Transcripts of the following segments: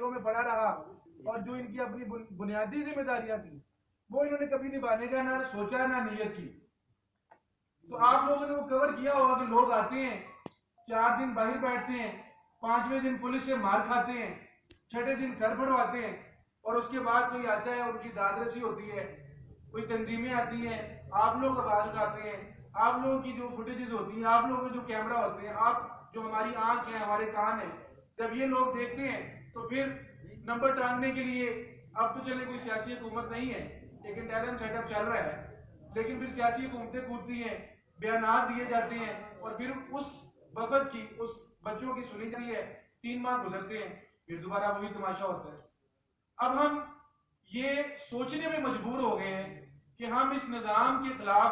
दिलों में पड़ा रहा, और जो इनकी अपनी बुनियादी जिम्मेदारियां थी वो इन्होंने कभी निभाने का ना सोचा ना नीयत की। तो आप लोगों ने वो कवर किया होगा कि लोग आते हैं, 4 दिन बाहर बैठते हैं, 5वें दिन पुलिस से मार खाते हैं, 6ठे दिन सर फड़वाते हैं, और उसके बाद कोई आता है, उनकी दादरसी होती है, कोई तंजीमें आती हैं, आप लोग आवाज उठाते हैं, आप लोगों की जो फुटेजेस होती हैं, आप लोगों के जो कैमरा होते हैं, आप जो हमारी आंख है, हमारे कान है, जब ये लोग देखते हैं तो फिर नंबर टांगने के लिए, अब तो चले कोई सियासी हुकूमत नहीं है, एक इंटेलिजेंस सेटअप चल रहा है, लेकिन फिर सियासी हुकूमतें कूदती हैं, बयान दिए जाते हैं, और फिर उस वफद की, उस बच्चों की सुनी जाती है, 3 माह गुजरते हैं, फिर दोबारा वही तमाशा होता है। अब हम ये सोचने में मजबूर हो गए हैं कि हम इस निज़ाम के खिलाफ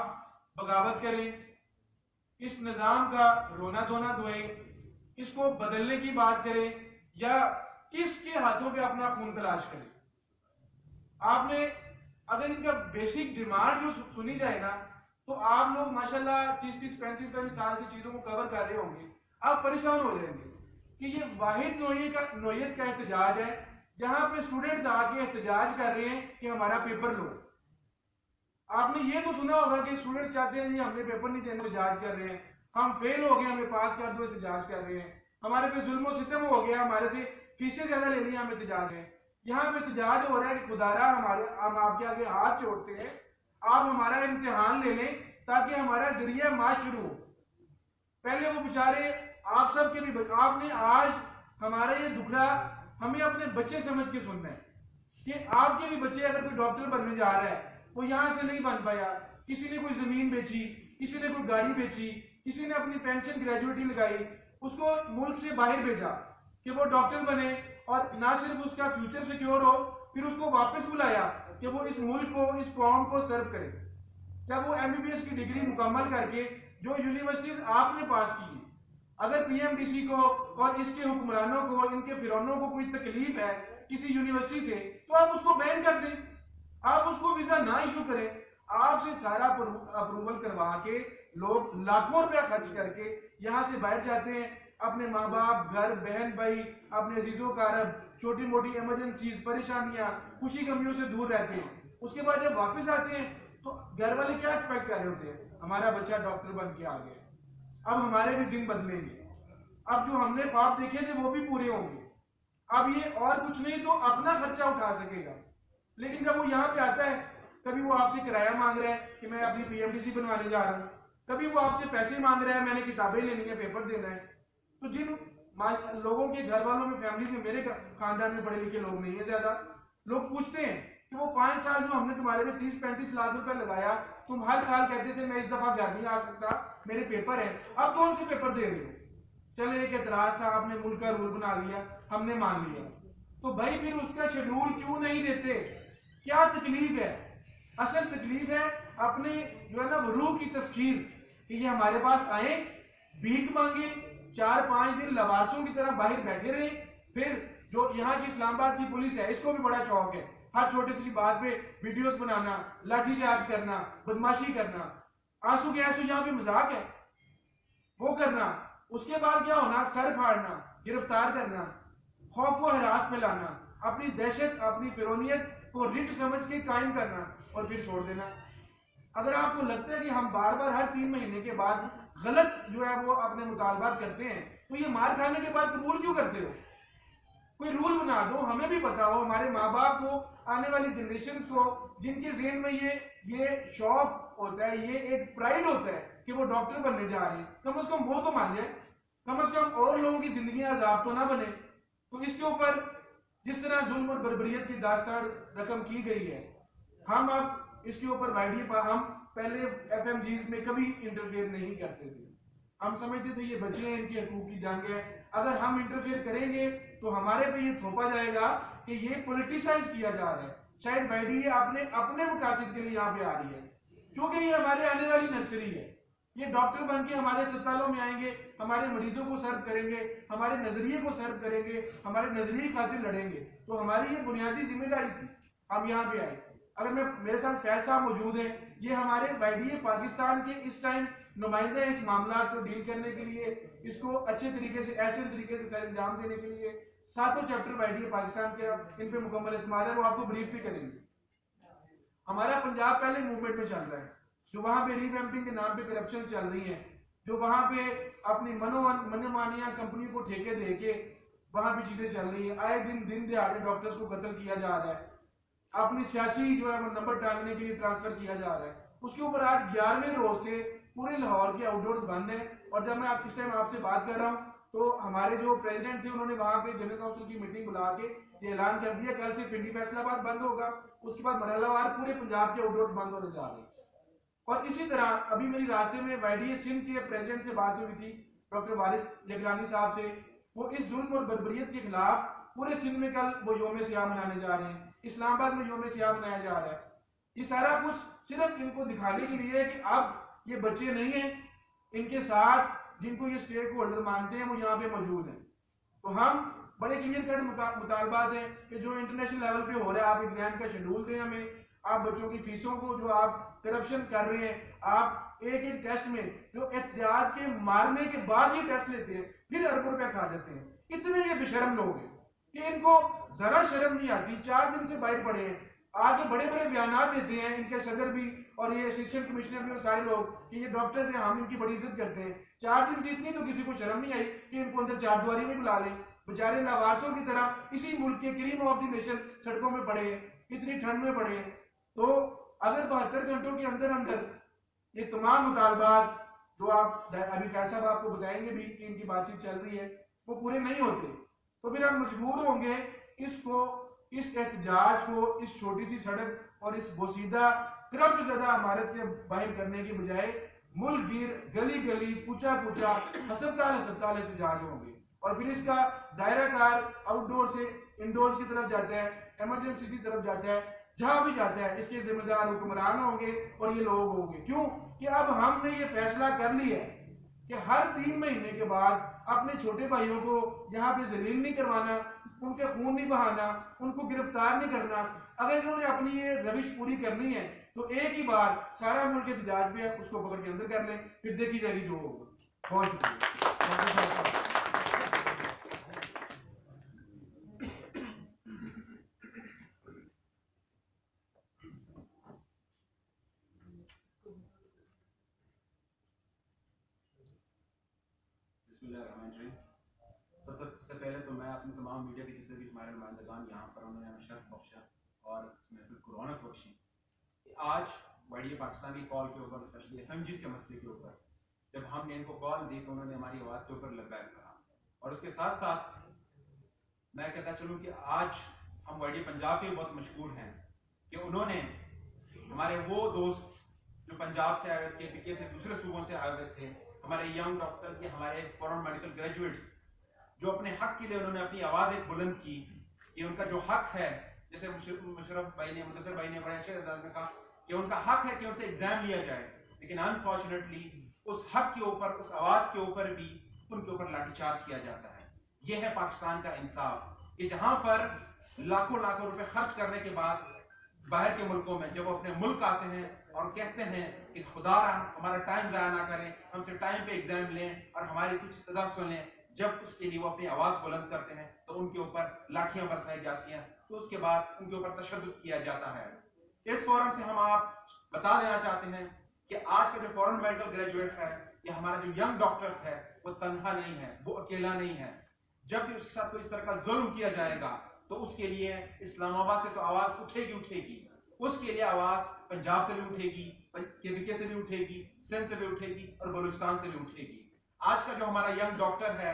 बगावत करें, इस निज़ाम का रोना धोना धोएं, इसको बदलने की बात करें, या किसके हाथों पे अपना खून तलाश करें। आपने अगर इनका बेसिक डिमांड जो सुनी जाए ना, तो आप लोग माशाल्लाह 30-30, 35-35 साल से चीजों को कवर कर रहे होंगे, आप परेशान हो जाएंगे कि ये वाहिद नोयत का एहतजाज है जहां पे स्टूडेंट्स आके एहतजाज कर रहे हैं कि हमारा पेपर लो। आपने ये तो सुना होगा कि स्टूडेंट्स चाहते हैं जी हमने पेपर नहीं देने, एहतजाज कर रहे हैं, हम फेल हो गए हमें पास कर दो, एहतजाज कर रहे हैं, हमारे पे जुल्म सितम हो गया, हमारे से फीसें ज्यादा ले ली, हम एहतजाज हैं। यहाँ पे एहतजाज हो रहा है कि खुदारा हम आपके आगे हाथ जोड़ते हैं, आप हमारा इम्तिहान ले लें ताकि हमारा जरिया मार्च शुरू हो। पहले वो बेचारे आप सब के भी, आपने आज हमारा ये दुखड़ा हमें अपने बच्चे समझ के सुनना है कि आपके भी बच्चे अगर कोई डॉक्टर बनने जा रहा है, वो यहां से नहीं बन पाया, किसी ने कोई जमीन बेची, किसी ने कोई गाड़ी बेची, किसी ने अपनी पेंशन ग्रेजुएटी लगाई, उसको मुल्क से बाहर भेजा कि वो डॉक्टर बने, और ना सिर्फ उसका फ्यूचर सिक्योर हो, फिर उसको वापस बुलाया कि वो इस मुल्क को, इस कौम को सर्व करे। जब वो एमबीबीएस की डिग्री मुकम्मल करके जो यूनिवर्सिटीज आपने पास की है, अगर पीएमडीसी को और इसके हुक्मरानों को, इनके फिरौनों को कोई तकलीफ है किसी यूनिवर्सिटी से, तो आप उसको बैन कर दें, आप उसको वीजा ना इशू करें। आपसे सारा अप्रूवल करवा के लोग लाखों रुपया खर्च करके यहां से बैठ जाते हैं, अपने माँ बाप, घर, बहन भाई, अपने अजीजों का अरब, छोटी मोटी इमरजेंसीज, परेशानियां, खुशी गमियों से दूर रहते हैं। उसके बाद जब वापस आते हैं तो घर वाले क्या एक्सपेक्ट कर रहे होते हैं, हमारा बच्चा डॉक्टर बन के आ गया, अब हमारे भी दिन बदलेंगे, अब जो हमने ख्वाब देखे थे वो भी पूरे होंगे, अब ये और कुछ नहीं तो अपना खर्चा उठा सकेगा। लेकिन जब वो यहाँ पे आता है, कभी वो आपसे किराया मांग रहा है कि मैं अपनी पीएमडीसी बनवाने जा रहा हूँ, कभी वो आपसे पैसे मांग रहा है, मैंने किताबें लेनी है, पेपर देना है। तो जिन लोगों के घर वालों में, फैमिली में, मेरे खानदान में पढ़े लिखे लोग नहीं है ज्यादा, लोग पूछते हैं कि वो 5 साल जो हमने तुम्हारे पे 30-35 लाख रुपए लगाया, तुम हर साल कहते थे मैं इस दफा घर नहीं आ सकता, मेरे पेपर है, अब कौन से पेपर दे रहे हो? चले एक एतराज था, आपने मुल्क का रूल बना लिया, हमने मान लिया, तो भाई फिर उसका शेड्यूल क्यों नहीं देते? क्या तकलीफ है? असल तकलीफ है अपने जो है ना रूह की तस्खीर, कि ये हमारे पास आए, भीख मांगे, 4-5 दिन लवासों की तरह बाहर बैठे रहे। फिर जो यहाँ की इस्लामाबाद की पुलिस है, इसको भी बड़ा शौक है हर छोटी सी बात पे वीडियोस बनाना, लाठीचार्ज करना, बदमाशी करना, आंसू गैस तो यहाँ पे मजाक है, वो करना, उसके बाद क्या होना, सर फाड़ना, गिरफ्तार करना, खौफ व हरास फैलाना, अपनी दहशत, अपनी फिरौनियत को रिट समझ के कायम करना, और फिर छोड़ देना। अगर आपको लगता है कि हम बार बार हर 3 महीने के बाद गलत जो है वो अपने मुतालबात करते हैं, तो ये मार खाने के बाद कबूल क्यों करते हो? कोई रूल बना दो, हमें भी पता हो, हमारे माँ बाप को, आने वाली जनरेशन को, जिनके जेहन में ये शौक होता है, ये एक प्राइड होता है कि वो डॉक्टर बनने जा रहे हैं, कम से कम वो तो मान जाए, कम से कम और लोगों की जिंदगी अजाब तो ना बने। तो इसके ऊपर जिस तरह जुल्म और बर्बरियत की दास्तान रकम की गई है, हम अब इसके ऊपर हम पहले एफएमजीज में कभी इंटरफेयर नहीं करते थे, हम समझते थे ये बच्चे हैं, इनके हकूक की जंग है, अगर हम इंटरफेयर करेंगे तो हमारे पे ये थोपा जाएगा कि ये पॉलिटिसाइज किया जा रहा है, शायद वाईडी ये अपने मकासद के लिए यहाँ पे आ रही है, क्योंकि ये हमारे आने वाली नर्सरी है, ये डॉक्टर बन के हमारे अस्पतालों में आएंगे, हमारे मरीजों को सर्व करेंगे, हमारे नजरिए को सर्व करेंगे, हमारे नजरिए खातिर लड़ेंगे। तो हमारी ये बुनियादी जिम्मेदारी थी, हम यहाँ पे आए। अगर मेरे साथ फैज साहब मौजूद है, ये हमारे वाईडीए पाकिस्तान के इस टाइम नुमाइंदे हैं, इस मामला को डील करने के लिए, इसको अच्छे तरीके से, ऐसे तरीके से सर अंजाम देने के लिए। सातों चैप्टर वाईडीए पाकिस्तान के इन पे मुकम्मल एतमाद है, वो आपको ब्रीफ भी करेंगे। हमारा पंजाब पहले मूवमेंट में चल रहा है, जो वहां पे रीवैम्पिंग के नाम पे करप्शन चल रही है, जो वहां पे अपनी मनमानियां कंपनी को ठेके दे के वहां पे चीजें चल रही है। आए दिन दिहाड़े डॉक्टर्स को कत्ल किया जा रहा है, अपनी सियासी जो है वो नंबर टांगने के लिए ट्रांसफर किया जा रहा है। उसके ऊपर आज 11वें रोज से पूरे लाहौर के आउटडोर्स बंद है। और जब मैं इस टाइम आपसे बात कर रहा हूँ तो हमारे जो प्रेसिडेंट थे उन्होंने वहां पे जनरल काउंसिल की मीटिंग बुला के ये ऐलान कर दिया कल से पिंडी फैसलाबाद बंद होगा, उसके बाद मरहलावार पूरे पंजाब के आउटडोर्स बंद होने जा रहे हैं। और इसी तरह अभी मेरी रास्ते में वाईडीए सिंध के प्रेसिडेंट से बात हुई थी, डॉक्टर वारिस जगलानी साहब से। वो इस जुल्म और बर्बरियत के खिलाफ पूरे सिंध में कल वो योम सियाह मनाने जा रहे हैं, इस्लामाबाद में योम सियाह मनाया जा रहा है। ये सारा कुछ सिर्फ इनको दिखाने के लिए है कि अब ये बच्चे नहीं हैं, इनके साथ जिनको ये स्टेक होल्डर मानते हैं वो यहाँ पे मौजूद हैं। तो हम बड़े क्लियर कट मुतालबात हैं कि जो इंटरनेशनल लेवल पे हो रहा है, आप एग्जाम का शेड्यूल दें हमें, आप बच्चों की फीसों को जो आप करप्शन कर रहे हैं, आप एक एक टेस्ट में जो एहतियात के मारने के बाद ये टेस्ट लेते हैं फिर अरबों रुपया खा जाते हैं। इतने ये बेशरम लोग हैं कि इनको जरा शर्म नहीं आती। 4 दिन से बाहर पड़े हैं, आगे बड़े बड़े बयान देते हैं इनके सदर भी और ये असिस्टेंट कमिश्नर भी और सारे लोग कि ये डॉक्टर्स हैं, हम इनकी बड़ी इज्जत करते हैं। 4 दिन से इतनी तो किसी को शर्म नहीं आई कि इनको अंदर चारदीवारी में बुला लें। बेचारे नवासों की तरह इसी मुल्क के क्रीम ऑफ द नेशन सड़कों में पड़े हैं, इतनी ठंड में पड़े हैं। तो अगर 72 घंटों के अंदर अंदर ये तमाम मुतालबात जो आप अभी फैज साहब आपको बताएंगे भी कि इनकी बातचीत चल रही है वो पूरे नहीं होते, तो फिर हम मजबूर होंगे इसको, इस एहतजाज को, इस छोटी सी सड़क और इस बोसीदा करप्ट ज़दा इमारत के बाहर करने के बजाय मुल्क गिर गली गली पूछा पूछा हस्पताल एहतजाज होंगे। और फिर इसका दायरा कार आउटडोर से इंडोर्स की तरफ जाता है, इमरजेंसी की तरफ जाता है, जहां भी जाता है इसके जिम्मेदार हुक्मरान होंगे और ये लोग होंगे। क्यों कि अब हमने ये फैसला कर लिया है कि हर 3 महीने के बाद अपने छोटे भाइयों को यहाँ पे जलील नहीं करवाना, उनके खून नहीं बहाना, उनको गिरफ्तार नहीं करना। अगर इन्होंने अपनी ये रविश पूरी करनी है तो एक ही बार सारा मुल्क एहतजाज पे उसको पकड़ के अंदर कर लें, फिर देखी जाएगी जो होगा। बहुत शुक्रिया। सबसे पहले तो मैं अपने तमाम मीडिया के जितने भी हमारे नुमाइंदगान यहाँ पर उन्होंने हमें शर्फ बख्शा और महफिल को रौनक बख्शी। आज वाईडीए पाकिस्तान की कॉल के ऊपर, स्पेशली एफएमजीज के मसले के ऊपर जब हमने इनको कॉल दी तो उन्होंने हमारी आवाज़ के ऊपर लबैक कहा। और उसके साथ साथ मैं कहता चलूँ कि आज हम वाईडीए पंजाब के बहुत मशहूर हैं कि उन्होंने हमारे वो दोस्त जो पंजाब से आए हुए थे, पीके से, दूसरे सूबों से आए हुए थे, हमारे यंग डॉक्टर के, हमारे फॉरेन मेडिकल ग्रेजुएट्स, जो अपने हक के लिए उन्होंने अपनी आवाज एक बुलंद की कि उनका जो हक है, जैसे मुशर्रफ भाई ने, मुदस्सिर भाई ने बड़े अच्छे अंदाज में कहा कि उनका हक है कि उनसे एग्जाम लिया जाए, लेकिन अनफॉर्चुनेटली उस हक के ऊपर, उस आवाज के ऊपर भी उनके ऊपर लाठीचार्ज किया जाता है। यह है पाकिस्तान का इंसाफ कि जहां पर लाखों लाखों रुपए खर्च करने के बाद बाहर के मुल्कों में जब वो अपने मुल्क आते हैं और कहते हैं कि खुदारा हमारा टाइम जाया ना करें, हमसे टाइम पे एग्जाम लें और हमारी कुछ इस्तदा सुनें, जब उसके लिए वो अपनी आवाज बुलंद करते हैं तो उनके ऊपर लाठियां बरसाई जाती हैं, तो उसके बाद उनके ऊपर तशद्दुद किया जाता है। इस फोरम से हम आप बता देना चाहते हैं कि आज का जो फॉरेन मेडिकल ग्रेजुएट है या हमारा जो यंग डॉक्टर्स है वो तनहा नहीं है, वो अकेला नहीं है। जब भी उसके साथ कोई इस तरह का जुल्म किया जाएगा तो उसके लिए इस्लामाबाद से तो आवाज उठेगी। उसके लिए आवाज पंजाब से भी उठेगी, केपीके से भी उठेगी, सिंध से भी उठेगी और बलूचिस्तान से भी उठेगी। आज का जो हमारा यंग डॉक्टर है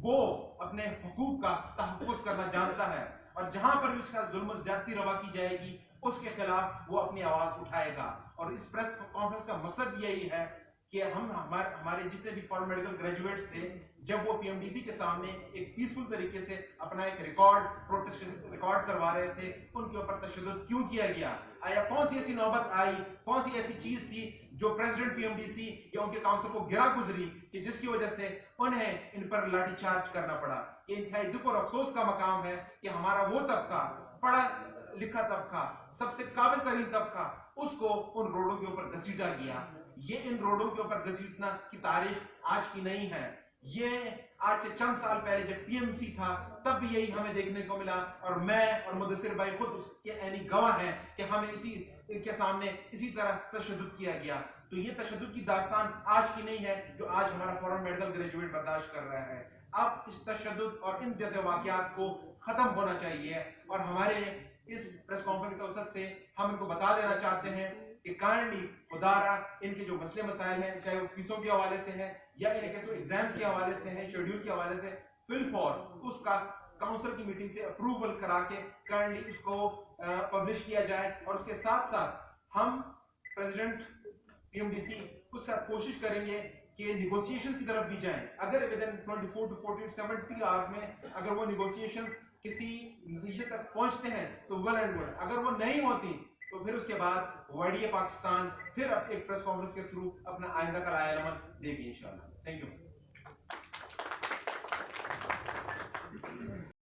वो अपने हुकूक का तहफ़्फ़ुज़ करना जानता है और जहां पर भी उसका जुल्म ज्यादती रवा की जाएगी उसके खिलाफ वो अपनी आवाज उठाएगा। और इस प्रेस कॉन्फ्रेंस का मकसद यही है कि हम हमारे जितने भी फॉरेन मेडिकल ग्रेजुएट्स थे, जब वो पीएमडीसी के सामने एक पीसफुल तरीके से अपना एक प्रोटेस्ट रिकॉर्ड करवा रहे थे, उनके ऊपर तशद्दुद क्यों किया गया? आया कौन सी ऐसी नौबत आई, कौन सी ऐसी चीज थी जो प्रेसिडेंट पीएमडीसी या उनके काउंसिल को गिरा गुजरी कि जिसकी वजह से उन्हें इन पर लाठीचार्ज करना पड़ा? ये इंतहाई दुख और अफसोस का मकाम है कि हमारा वो तबका, पढ़ा लिखा तबका, सबसे काबिल तरीन तबका, उसको उन रोडों के ऊपर घसीटा गया। ये इन रोडों के ऊपर घसीटना की तारीख आज की नहीं है। ये आज से चंद साल पहले जब पीएमसी था तब भी यही हमें देखने को मिला, और मैं और मुदस्सिर भाई खुद उसके ऐनी गवाह हैं कि हमें इसी के सामने इसी तरह तशद्दुद किया गया। तो ये तशद्दुद की दास्तान आज की नहीं है जो आज हमारा फॉरेन मेडिकल ग्रेजुएट बर्दाश्त कर रहा है। अब इस तशद्दुद और इन जैसे वाकयात को खत्म होना चाहिए, और हमारे इस प्रेस कॉन्फ्रेंस के अवसर से हम इनको बता देना चाहते हैं कि काइंडली खुदारा इनके जो मसले मसाइल हैं, चाहे वो फीसों के हवाले से हैं या इनके एग्जाम्स के हवाले से हैं, शेड्यूल के हवाले से, फिल फॉर उसका काउंसिल की मीटिंग से अप्रूवल करा के काइंडली उसको पब्लिश किया जाए। और उसके साथ साथ हम प्रेसिडेंट पीएमडीसी कुछ कोशिश करेंगे कि नेगोशिएशन की तरफ भी जाएं। अगर विद इन 24 टू 40 70 आवर्स में अगर वो नेगोशिएशन किसी नतीजे तक पहुंचते हैं तो वेल एंड गुड, अगर वो नहीं होती तो फिर उसके बाद वाईडीए पाकिस्तान फिर एक प्रेस कॉन्फ्रेंस के थ्रू अपना आइंदा का राय देगी इंशाल्लाह। Thank you.